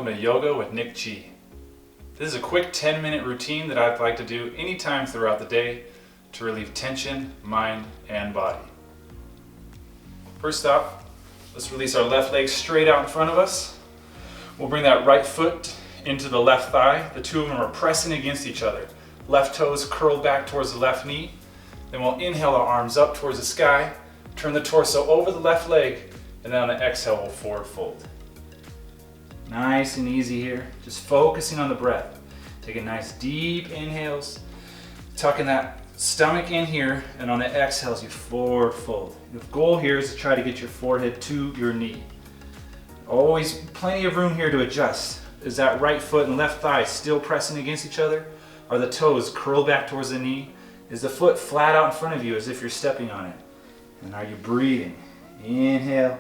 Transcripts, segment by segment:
welcome to Yoga with Nick G. This is a quick 10-minute routine that I'd like to do anytime throughout the day to relieve tension, mind, and body. First up, let's release our left leg straight out in front of us. We'll bring that right foot into the left thigh. The two of them are pressing against each other. Left toes curled back towards the left knee. Then we'll inhale our arms up towards the sky, turn the torso over the left leg, and then on the exhale we'll forward fold. Nice and easy here, just focusing on the breath. Taking nice deep inhales, tucking that stomach in here, and on the exhales you forward fold. The goal here is to try to get your forehead to your knee. Always plenty of room here to adjust. Is that right foot and left thigh still pressing against each other? Are the toes curled back towards the knee? Is the foot flat out in front of you as if you're stepping on it? And are you breathing? Inhale.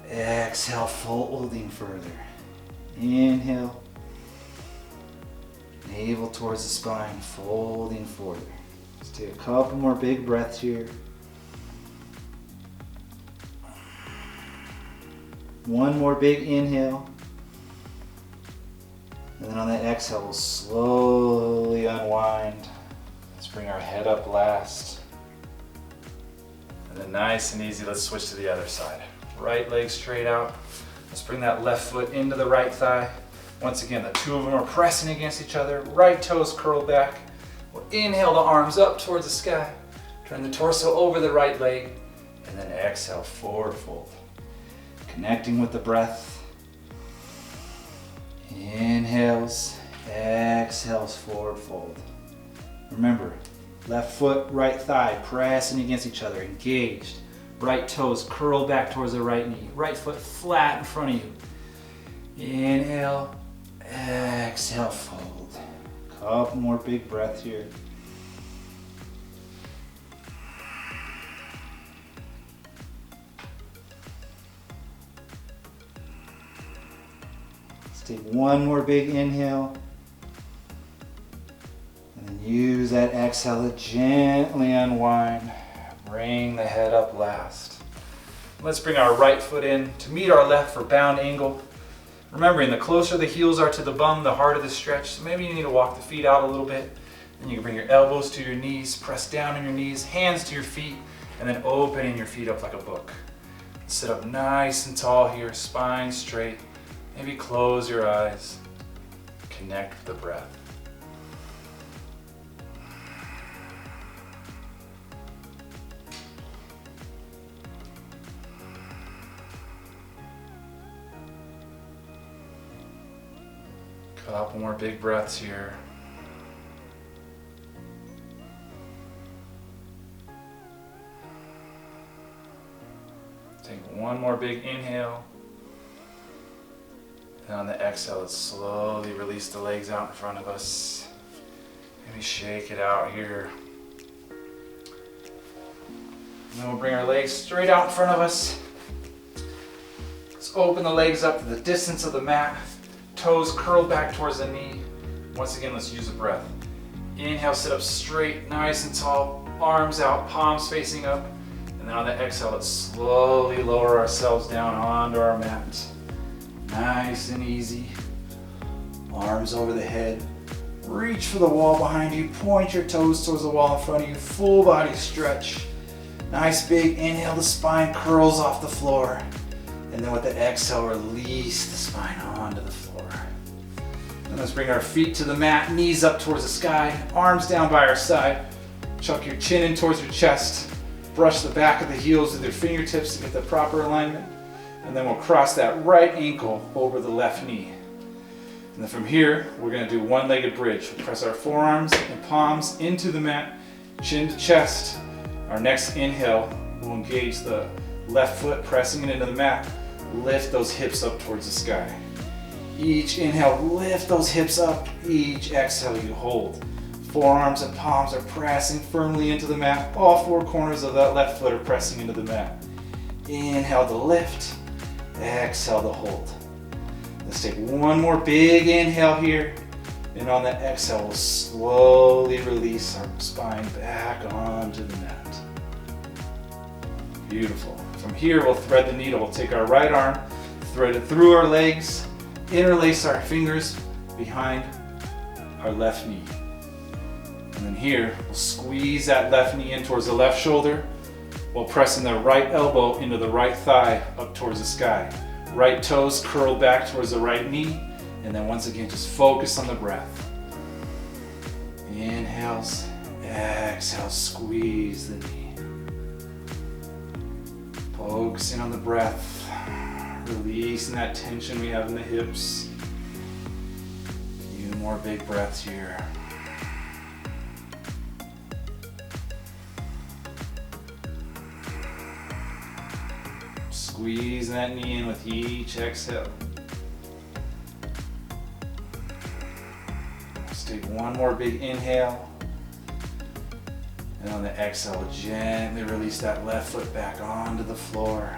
Exhale, folding further. Inhale. Navel towards the spine, folding forward. Let's take a couple more big breaths here. One more big inhale. And then on the exhale, we'll slowly unwind. Let's bring our head up last. And then nice and easy, let's switch to the other side. Right leg straight out. Let's bring that left foot into the right thigh. Once again, the two of them are pressing against each other. Right toes curled back. We'll inhale the arms up towards the sky. Turn the torso over the right leg. And then exhale, forward fold. Connecting with the breath. Inhales, exhales, forward fold. Remember, left foot, right thigh pressing against each other, engaged. Right toes curled back towards the right knee. Right foot flat in front of you. Inhale, exhale, fold. Couple more big breaths here. Let's take one more big inhale. And then use that exhale to gently unwind. Bring the head up last. Let's bring our right foot in to meet our left for bound angle. Remembering, the closer the heels are to the bum, the harder the stretch. So maybe you need to walk the feet out a little bit. Then you can bring your elbows to your knees, press down on your knees, hands to your feet, and then opening your feet up like a book. Sit up nice and tall here, spine straight. Maybe close your eyes. Connect with the breath. Couple more big breaths here. Take one more big inhale. And on the exhale, let's slowly release the legs out in front of us. Maybe shake it out here. And then we'll bring our legs straight out in front of us. Let's open the legs up to the distance of the mat. Toes curled back towards the knee. Once again, let's use the breath. Inhale, sit up straight, nice and tall. Arms out, palms facing up. And then on the exhale, let's slowly lower ourselves down onto our mat. Nice and easy. Arms over the head. Reach for the wall behind you. Point your toes towards the wall in front of you. Full body stretch. Nice big inhale, the spine curls off the floor. And then with the exhale, release the spine onto the floor. And let's bring our feet to the mat, knees up towards the sky, arms down by our side. Chuck your chin in towards your chest. Brush the back of the heels with your fingertips to get the proper alignment. And then we'll cross that right ankle over the left knee. And then from here, we're going to do one-legged bridge. We'll press our forearms and palms into the mat, chin to chest. Our next inhale, we'll engage the left foot, pressing it into the mat. Lift those hips up towards the sky. Each inhale, lift those hips up. Each exhale, you hold. Forearms and palms are pressing firmly into the mat. All four corners of that left foot are pressing into the mat. Inhale to lift. Exhale to hold. Let's take one more big inhale here. And on the exhale, we'll slowly release our spine back onto the mat. Beautiful. From here, we'll thread the needle. We'll take our right arm, thread it through our legs, interlace our fingers behind our left knee. And then here, we'll squeeze that left knee in towards the left shoulder while pressing the right elbow into the right thigh up towards the sky. Right toes curled back towards the right knee. And then once again, just focus on the breath. Inhales, exhale, squeeze the knee. Focusing on the breath, releasing that tension we have in the hips. A few more big breaths here. Squeeze that knee in with each exhale. Let's take one more big inhale. And on the exhale, gently release that left foot back onto the floor.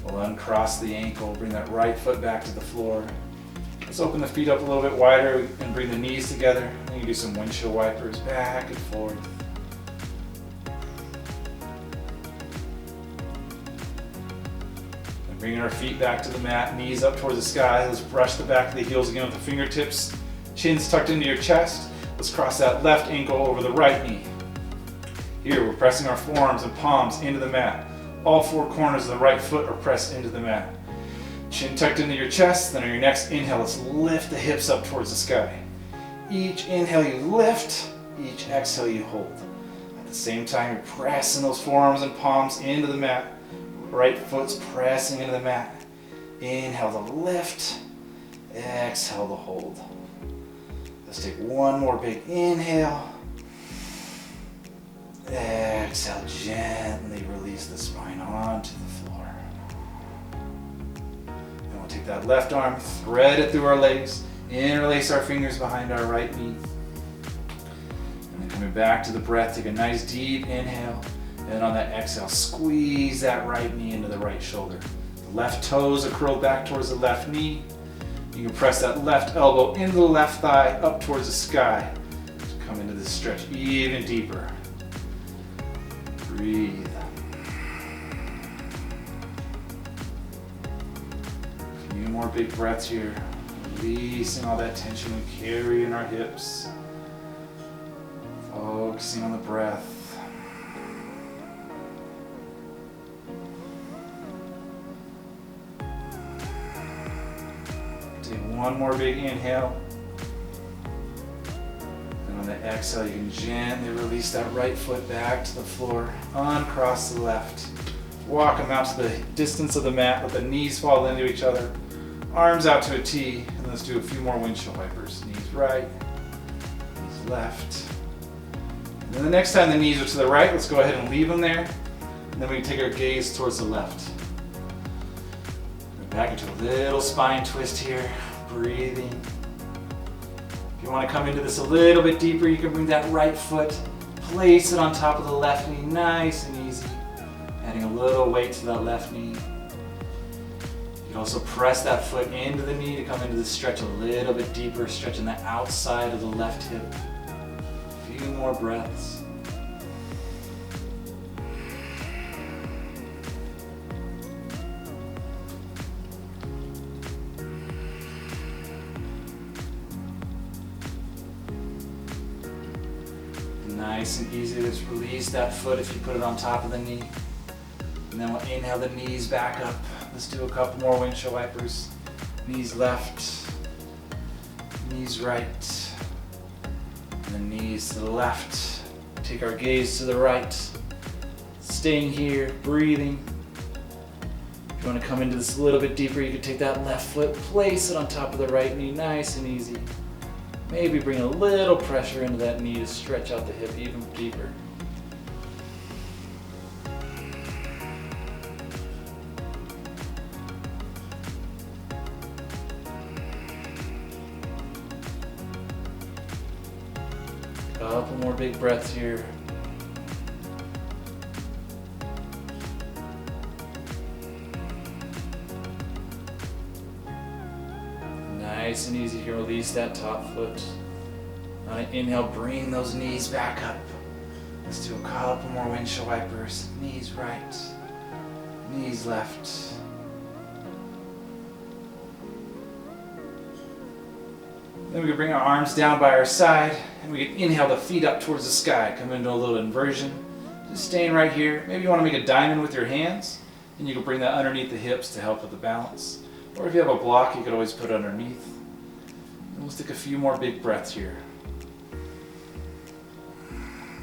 We'll uncross the ankle, bring that right foot back to the floor. Let's open the feet up a little bit wider and bring the knees together. And you can do some windshield wipers back and forth. Bringing our feet back to the mat, knees up towards the sky. Let's brush the back of the heels again with the fingertips. Chin's tucked into your chest. Let's cross that left ankle over the right knee. Here, we're pressing our forearms and palms into the mat. All four corners of the right foot are pressed into the mat. Chin tucked into your chest. Then on your next inhale, let's lift the hips up towards the sky. Each inhale you lift, each exhale you hold. At the same time, you're pressing those forearms and palms into the mat. Right foot's pressing into the mat. Inhale to lift, exhale to hold. Let's take one more big inhale. Exhale, gently release the spine onto the floor. And we'll take that left arm, thread it through our legs, interlace our fingers behind our right knee. And then coming back to the breath, take a nice deep inhale. And on that exhale, squeeze that right knee into the right shoulder. The left toes are curled back towards the left knee. You can press that left elbow into the left thigh up towards the sky to come into this stretch even deeper. Breathe. A few more big breaths here. Releasing all that tension we carry in our hips. Focusing on the breath. One more big inhale. And on the exhale, you can gently release that right foot back to the floor. Uncross the left. Walk them out to the distance of the mat. Let the knees fall into each other. Arms out to a T. And let's do a few more windshield wipers. Knees right, knees left. And then the next time the knees are to the right, let's go ahead and leave them there. And then we can take our gaze towards the left. Back into a little spine twist here. Breathing. If you want to come into this a little bit deeper, you can bring that right foot, place it on top of the left knee, nice and easy. Adding a little weight to that left knee. You can also press that foot into the knee to come into this stretch a little bit deeper, stretching the outside of the left hip. A few more breaths. Nice and easy, just release that foot if you put it on top of the knee. And then we'll inhale the knees back up. Let's do a couple more windshield wipers. Knees left, knees right, and then knees to the left. Take our gaze to the right. Staying here, breathing. If you want to come into this a little bit deeper, you can take that left foot, place it on top of the right knee, nice and easy. Maybe bring a little pressure into that knee to stretch out the hip even deeper. Couple more big breaths here. Nice and easy here, release that top foot. On an inhale, bring those knees back up. Let's do a couple more windshield wipers. Knees right, knees left. Then we can bring our arms down by our side, and we can inhale the feet up towards the sky. Come into a little inversion. Just staying right here. Maybe you want to make a diamond with your hands, and you can bring that underneath the hips to help with the balance. Or if you have a block, you could always put it underneath. And we'll take a few more big breaths here.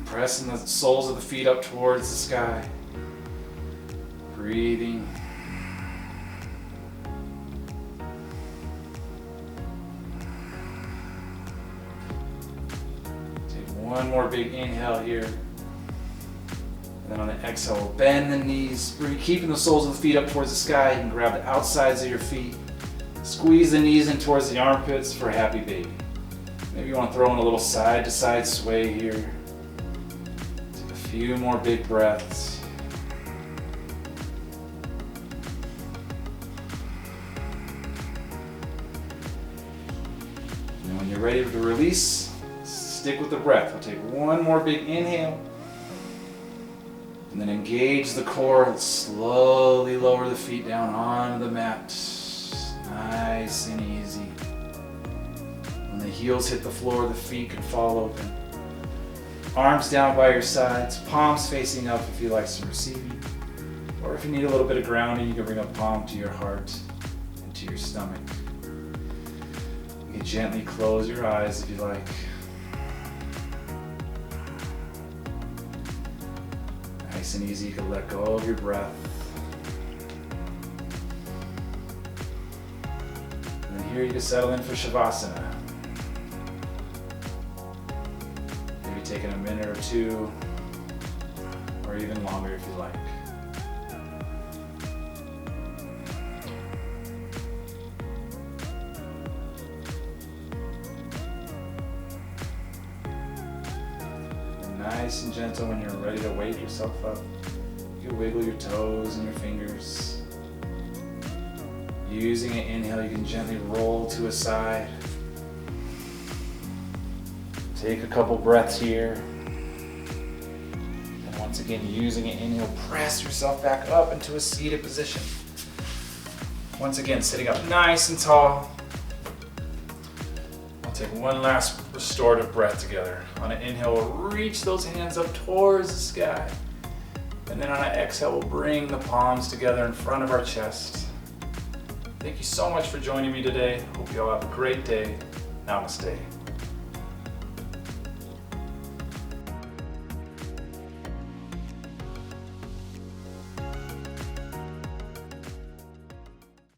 Pressing the soles of the feet up towards the sky. Breathing. Take one more big inhale here. And then on the exhale, we'll bend the knees, keeping the soles of the feet up towards the sky. You can grab the outsides of your feet. Squeeze the knees in towards the armpits for a happy baby. Maybe you want to throw in a little side to side sway here. Take a few more big breaths. And when you're ready to release, stick with the breath. We'll take one more big inhale. And then engage the core and slowly lower the feet down onto the mat. Nice and easy. When the heels hit the floor, the feet can fall open. Arms down by your sides, palms facing up if you like some receiving. Or if you need a little bit of grounding, you can bring a palm to your heart and to your stomach. You can gently close your eyes if you like. Nice and easy, you can let go of your breath. And then here you can settle in for Shavasana. Maybe taking a minute or two, or even longer if you like. Nice and gentle. When you're ready to wake yourself up, you can wiggle your toes and your fingers. Using an inhale, you can gently roll to a side. Take a couple breaths here. And once again, using an inhale, press yourself back up into a seated position. Once again, sitting up nice and tall. We'll take one last restorative breath together. On an inhale, we'll reach those hands up towards the sky. And then on an exhale, we'll bring the palms together in front of our chest. Thank you so much for joining me today. Hope you all have a great day. Namaste.